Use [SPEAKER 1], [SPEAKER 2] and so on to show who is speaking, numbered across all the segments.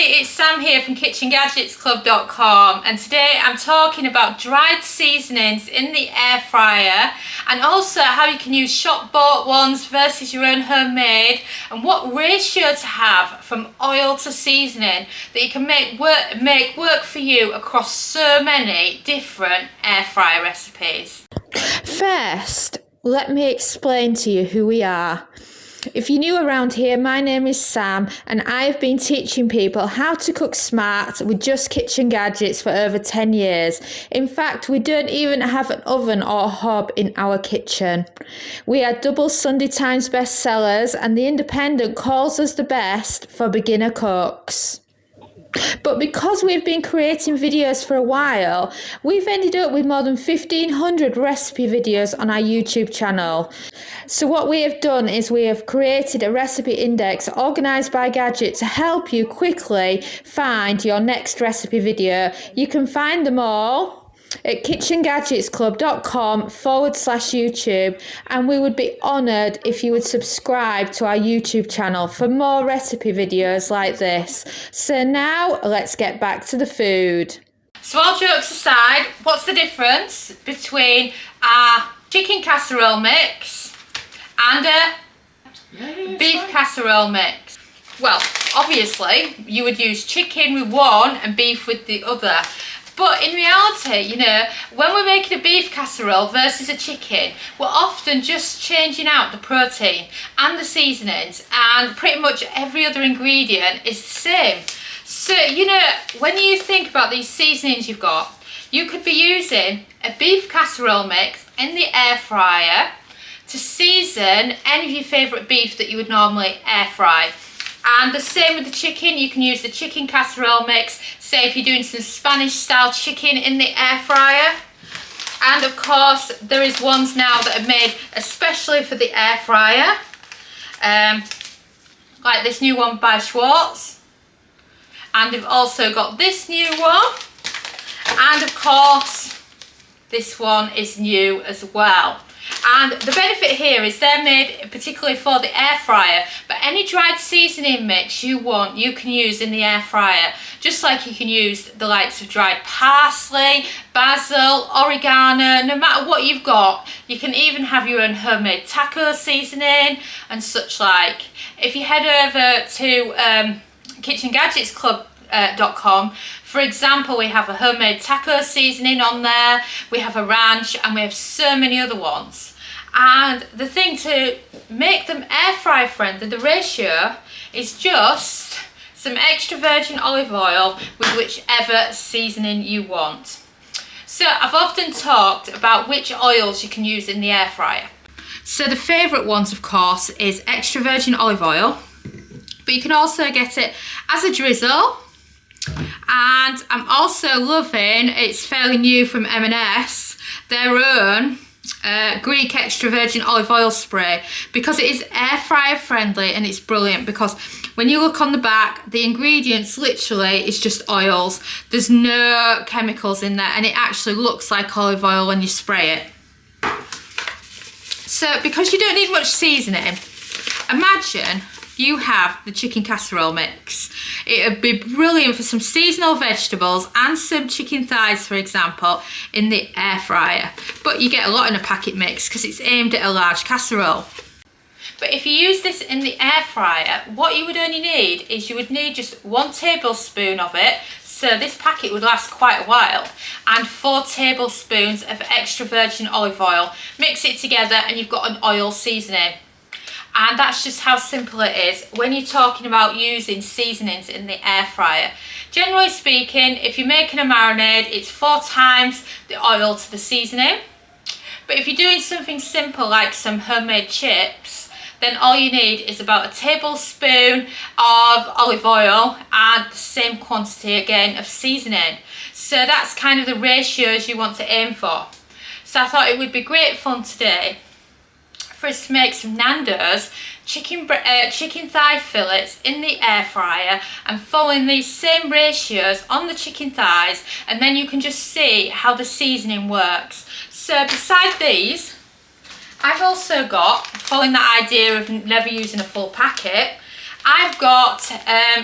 [SPEAKER 1] it's Sam here from KitchenGadgetsClub.com, and today I'm talking about dried seasonings in the air fryer and also how you can use shop bought ones versus your own homemade and what ratio to have from oil to seasoning that you can make work for you across so many different air fryer recipes.
[SPEAKER 2] First, let me explain to you who we are. If you're new around here, my name is Sam and I've been teaching people how to cook smart with just kitchen gadgets for over 10 years. In fact, we don't even have an oven or hob in our kitchen. We are double Sunday Times bestsellers and The Independent calls us the best for beginner cooks. But because we've been creating videos for a while, we've ended up with more than 1,500 recipe videos on our YouTube channel. So what we have done is we have created a recipe index organised by gadget to help you quickly find your next recipe video. You can find them all at KitchenGadgetsClub.com/YouTube, and we would be honoured if you would subscribe to our YouTube channel for more recipe videos like this. So now let's get back to the food.
[SPEAKER 1] So all jokes aside, what's the difference between a chicken casserole mix and a beef casserole mix? Well, obviously you would use chicken with one and beef with the other. But in reality, you know, when we're making a beef casserole versus a chicken, we're often just changing out the protein and the seasonings, and pretty much every other ingredient is the same. So, you know, when you think about these seasonings you've got, you could be using a beef casserole mix in the air fryer to season any of your favourite beef that you would normally air fry. And the same with the chicken, you can use the chicken casserole mix, say if you're doing some Spanish style chicken in the air fryer. And of course, there is ones now that are made especially for the air fryer. Like this new one by Schwartz. And they've also got this new one. And of course, this one is new as well. And the benefit here is they're made particularly for the air fryer, but any dried seasoning mix you want, you can use in the air fryer. Just like you can use the likes of dried parsley, basil, oregano, no matter what you've got. You can even have your own homemade taco seasoning and such like. If you head over to KitchenGadgetsClub.com, for example, we have a homemade taco seasoning on there, we have a ranch, and we have so many other ones. And the thing to make them air fry friendly, the ratio is just some extra virgin olive oil with whichever seasoning you want. So I've often talked about which oils you can use in the air fryer. So the favourite ones, of course, is extra virgin olive oil, but you can also get it as a drizzle. And I'm also loving, it's fairly new from M&S, their own Greek extra virgin olive oil spray, because it is air fryer friendly and it's brilliant because when you look on the back, the ingredients literally is just oils. There's no chemicals in there and it actually looks like olive oil when you spray it. So because you don't need much seasoning, imagine you have the chicken casserole mix. It would be brilliant for some seasonal vegetables and some chicken thighs, for example, in the air fryer. But you get a lot in a packet mix because it's aimed at a large casserole. But if you use this in the air fryer, what you would only need is you would need just 1 tablespoon of it. So this packet would last quite a while, and 4 tablespoons of extra virgin olive oil. Mix it together and you've got an oil seasoning. And that's just how simple it is when you're talking about using seasonings in the air fryer. Generally speaking, if you're making a marinade, it's 4 times the oil to the seasoning. But if you're doing something simple like some homemade chips, then all you need is about a tablespoon of olive oil and the same quantity again of seasoning. So that's kind of the ratios you want to aim for. So I thought it would be great fun today for us to make some Nando's chicken thigh fillets in the air fryer and following these same ratios on the chicken thighs, and then you can just see how the seasoning works. So beside these, I've also got, following that idea of never using a full packet, I've got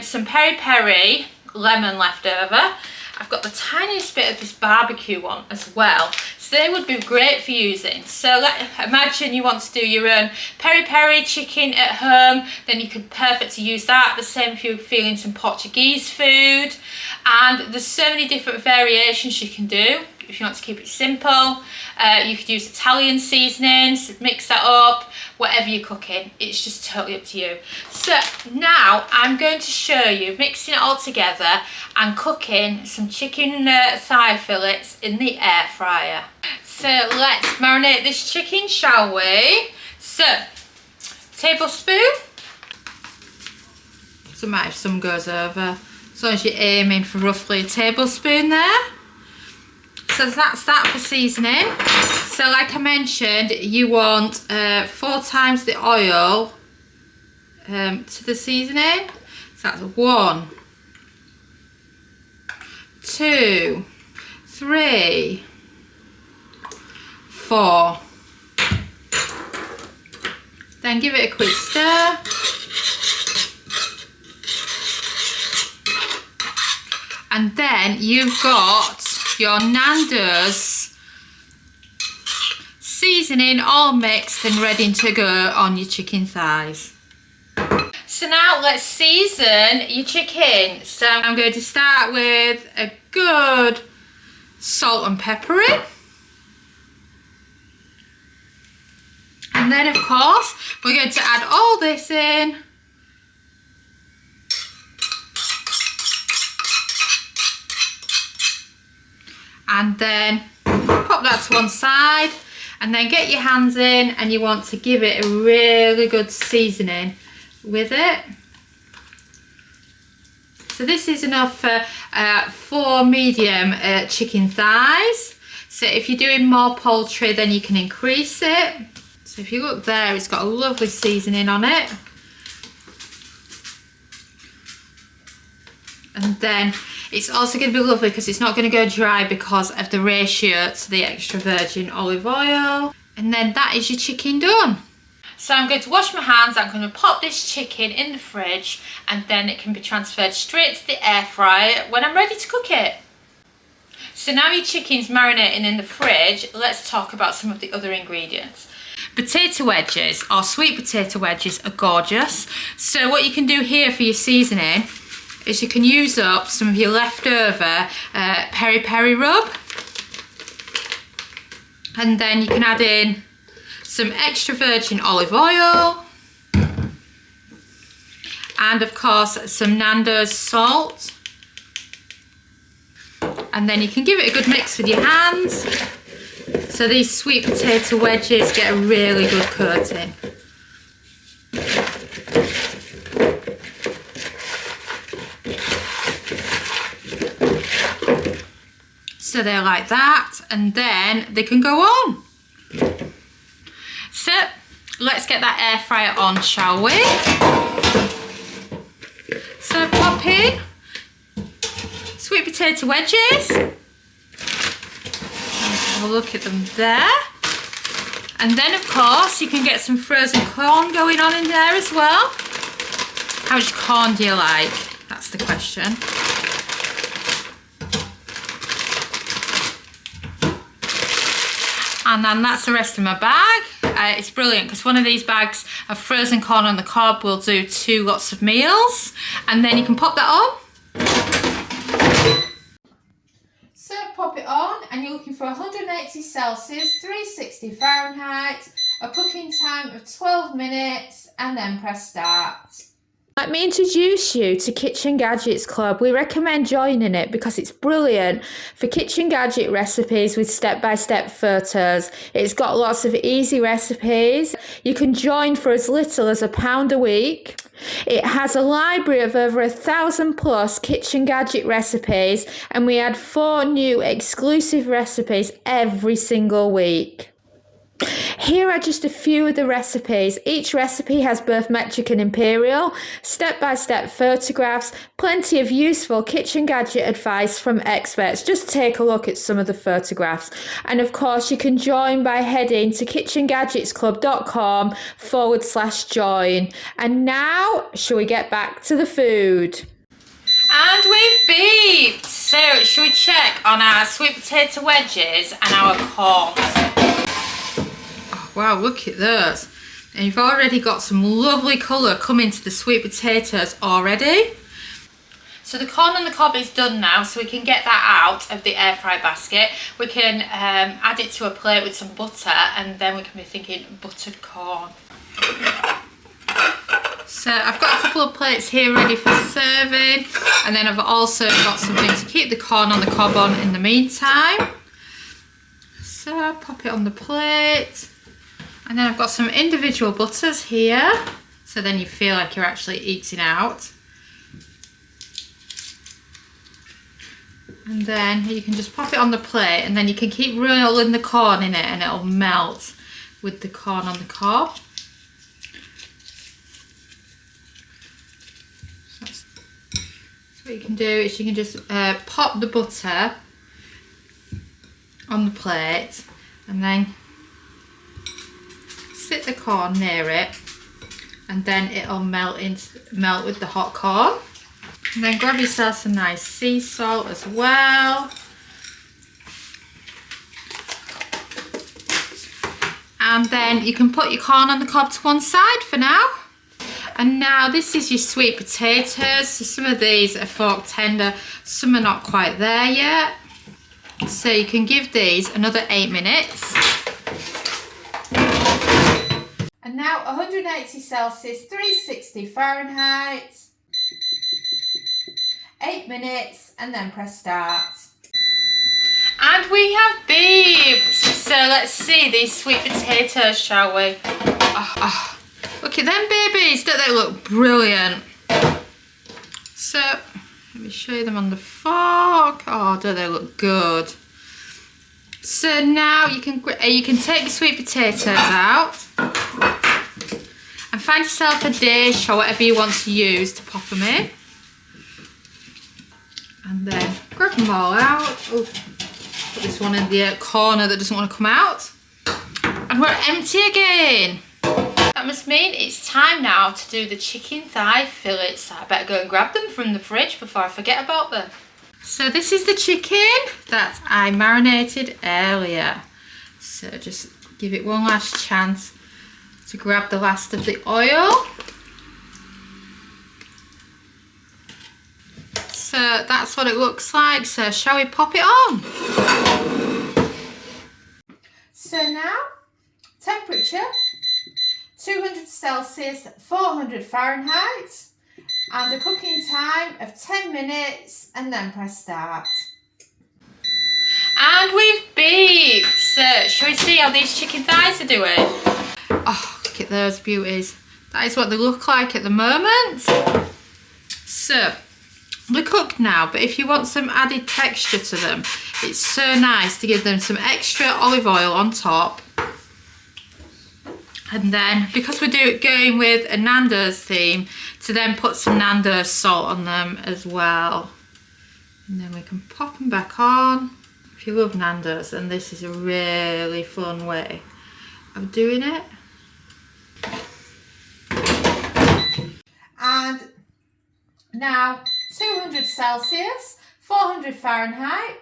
[SPEAKER 1] some peri-peri lemon left over. I've got the tiniest bit of this barbecue one as well. So they would be great for using. So imagine you want to do your own peri-peri chicken at home, then you could perfectly use that. The same if you're feeling some Portuguese food. And there's so many different variations you can do. If you want to keep it simple, you could use Italian seasonings, mix that up, whatever you're cooking. It's just totally up to you. So now I'm going to show you mixing it all together and cooking some chicken thigh fillets in the air fryer. So let's marinate this chicken, shall we? So, tablespoon. So might have some goes over. As long as you're aiming for roughly a tablespoon there. So that's that for seasoning. So like I mentioned, you want 4 times the oil to the seasoning. So that's 1, 2, 3, 4. Then give it a quick stir. And then you've got your Nando's seasoning all mixed and ready to go on your chicken thighs. So now let's season your chicken. So I'm going to start with a good salt and peppering. And then of course we're going to add all this in. And then pop that to one side and then get your hands in, and you want to give it a really good seasoning with it. So this is enough for 4 medium chicken thighs. So if you're doing more poultry, then you can increase it. So if you look there, it's got a lovely seasoning on it. And then it's also going to be lovely because it's not going to go dry because of the ratio to the extra virgin olive oil. And then that is your chicken done. So I'm going to wash my hands, I'm going to pop this chicken in the fridge, and then it can be transferred straight to the air fryer when I'm ready to cook it. So now your chicken's marinating in the fridge, let's talk about some of the other ingredients. Potato wedges or sweet potato wedges are gorgeous. So what you can do here for your seasoning is you can use up some of your leftover peri-peri rub, and then you can add in some extra virgin olive oil, and of course some Nando's salt, and then you can give it a good mix with your hands so these sweet potato wedges get a really good coating. So they're like that, and then they can go on. So let's get that air fryer on, shall we? So pop in sweet potato wedges. Have a look at them there. And then of course you can get some frozen corn going on in there as well. How much corn do you like? That's the question. And then that's the rest of my bag. It's brilliant because one of these bags of frozen corn on the cob will do 2 lots of meals. And then you can pop that on. So pop it on, and you're looking for 180 Celsius, 360 Fahrenheit, a cooking time of 12 minutes, and then press start.
[SPEAKER 2] Let me introduce you to Kitchen Gadgets Club. We recommend joining it because it's brilliant for kitchen gadget recipes with step-by-step photos. It's got lots of easy recipes. You can join for as little as £1 a week. It has a library of over 1,000 plus kitchen gadget recipes, and we add 4 new exclusive recipes every single week. Here are just a few of the recipes. Each recipe has both metric and imperial, step-by-step photographs, plenty of useful kitchen gadget advice from experts. Just take a look at some of the photographs. And of course, you can join by heading to KitchenGadgetsClub.com/join. And now, shall we get back to the food?
[SPEAKER 1] And we've beeped. So, shall we check on our sweet potato wedges and our corn? Wow, look at those. And you've already got some lovely colour coming to the sweet potatoes already. So the corn on the cob is done now, so we can get that out of the air fry basket. We can add it to a plate with some butter, and then we can be thinking buttered corn. So I've got a couple of plates here ready for serving, and then I've also got something to keep the corn on the cob on in the meantime. So pop it on the plate. And then I've got some individual butters here, so then you feel like you're actually eating out. And then you can just pop it on the plate, and then you can keep rolling the corn in it and it'll melt with the corn on the cob. So what you can do is you can just pop the butter on the plate and then sit the corn near it, and then it'll melt with the hot corn. And then grab yourself some nice sea salt as well. And then you can put your corn on the cob to one side for now. And now this is your sweet potatoes. So some of these are fork tender, some are not quite there yet. So you can give these another 8 minutes. And now 180 Celsius, 360 Fahrenheit, 8 minutes, and then press start. And we have beeped. So let's see these sweet potatoes, shall we? Oh, look at them babies, don't they look brilliant? So let me show you them on the fork. Oh, don't they look good? So now you can take your sweet potatoes out and find yourself a dish or whatever you want to use to pop them in. And then grab them all out. Oh, put this one in the corner that doesn't want to come out. And we're empty again. That must mean it's time now to do the chicken thigh fillets. I better go and grab them from the fridge before I forget about them. So this is the chicken that I marinated earlier. So just give it one last chance to grab the last of the oil. So that's what it looks like. So shall we pop it on? So now, temperature, 200 Celsius, 400 Fahrenheit. And a cooking time of 10 minutes, and then press start. And we've beeped. So, shall we see how these chicken thighs are doing? Oh, look at those beauties. That is what they look like at the moment. So, they're cooked now, but if you want some added texture to them, it's so nice to give them some extra olive oil on top. And then, because we're going with a Nando's theme, to then put some Nando's salt on them as well. And then we can pop them back on. If you love Nando's, then this is a really fun way of doing it. And now 200 Celsius, 400 Fahrenheit,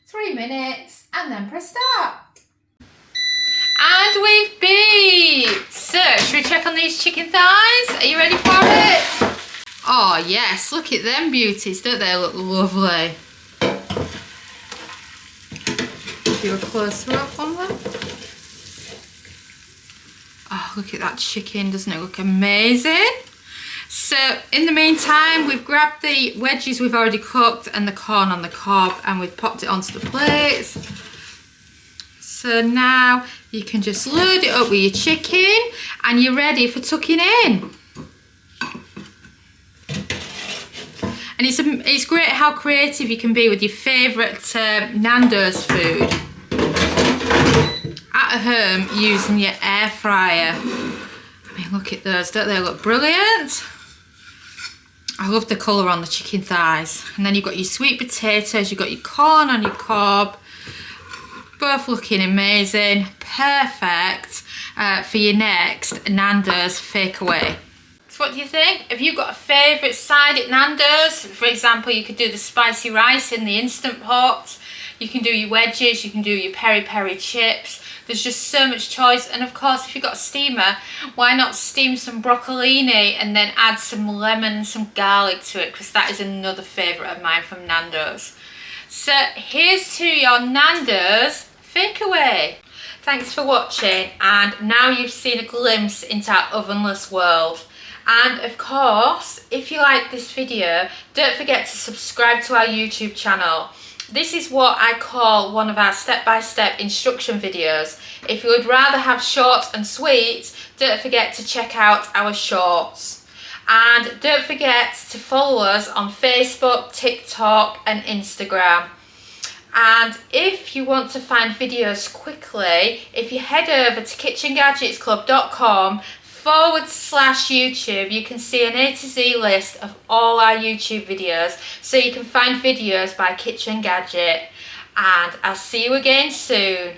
[SPEAKER 1] 3 minutes, and then press start. And we've beeped. So, should we check on these chicken thighs? Are you ready for it? Oh yes, look at them beauties, don't they look lovely? Do a closer up on them. Oh, look at that chicken, doesn't it look amazing? So, in the meantime, we've grabbed the wedges we've already cooked and the corn on the cob, and we've popped it onto the plates. So now you can just load it up with your chicken and you're ready for tucking in. And it's great how creative you can be with your favourite Nando's food at home using your air fryer. I mean, look at those, don't they look brilliant? I love the colour on the chicken thighs. And then you've got your sweet potatoes, you've got your corn on your cob. Both looking amazing. Perfect for your next Nando's takeaway. So what do you think? Have you got a favourite side at Nando's? For example, you could do the spicy rice in the Instant Pot. You can do your wedges, you can do your peri-peri chips. There's just so much choice. And of course, if you've got a steamer, why not steam some broccolini and then add some lemon and some garlic to it, because that is another favourite of mine from Nando's. So here's to your Nando's takeaway. Thanks for watching, and now you've seen a glimpse into our ovenless world. And of course, if you like this video, don't forget to subscribe to our YouTube channel. This is what I call one of our step-by-step instruction videos. If you would rather have short and sweet, don't forget to check out our shorts. And don't forget to follow us on Facebook, TikTok and Instagram. And if you want to find videos quickly, if you head over to KitchenGadgetsClub.com/YouTube, you can see an A to Z list of all our YouTube videos, so you can find videos by Kitchen Gadget. And I'll see you again soon.